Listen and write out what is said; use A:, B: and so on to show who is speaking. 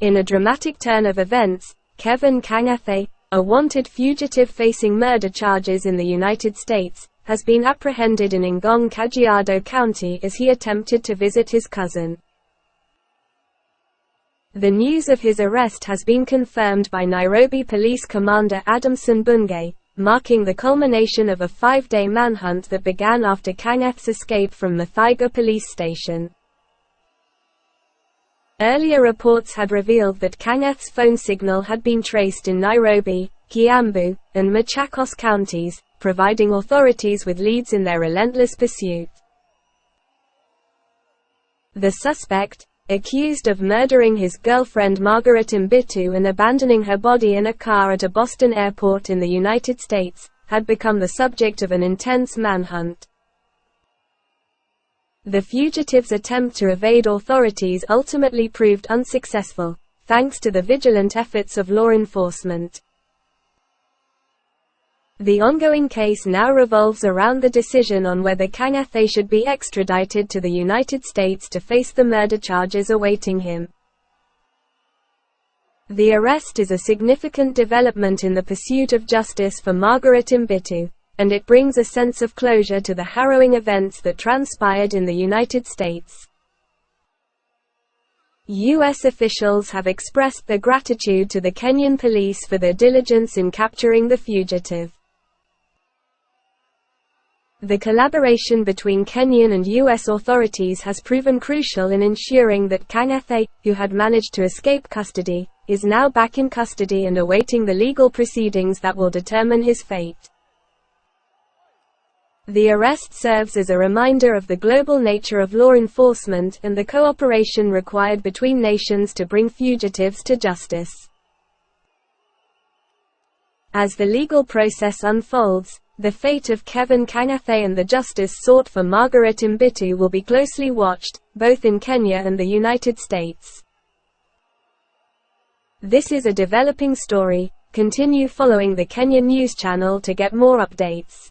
A: In a dramatic turn of events, Kevin Kang'ethe, a wanted fugitive facing murder charges in the United States, has been apprehended in Ngong, Kajiado County as he attempted to visit his cousin. The news of his arrest has been confirmed by Nairobi Police Commander Adamson Bungei, marking the culmination of a 5-day manhunt that began after Kang'ethe's escape from Muthaiga police station. Earlier reports had revealed that Kang'ethe's phone signal had been traced in Nairobi, Kiambu, and Machakos counties, providing authorities with leads in their relentless pursuit. The suspect, accused of murdering his girlfriend Margaret Mbitu and abandoning her body in a car at a Boston airport in the United States, had become the subject of an intense manhunt. The fugitive's attempt to evade authorities ultimately proved unsuccessful, thanks to the vigilant efforts of law enforcement. The ongoing case now revolves around the decision on whether Kang'ethe should be extradited to the United States to face the murder charges awaiting him. The arrest is a significant development in the pursuit of justice for Margaret Mbitu, and it brings a sense of closure to the harrowing events that transpired in the United States. U.S. officials have expressed their gratitude to the Kenyan police for their diligence in capturing the fugitive. The collaboration between Kenyan and U.S. authorities has proven crucial in ensuring that Kang'ethe, who had managed to escape custody, is now back in custody and awaiting the legal proceedings that will determine his fate. The arrest serves as a reminder of the global nature of law enforcement and the cooperation required between nations to bring fugitives to justice. As the legal process unfolds, the fate of Kevin Kang'ethe and the justice sought for Margaret Mbitu will be closely watched, both in Kenya and the United States. This is a developing story. Continue following the Kenyan News Channel to get more updates.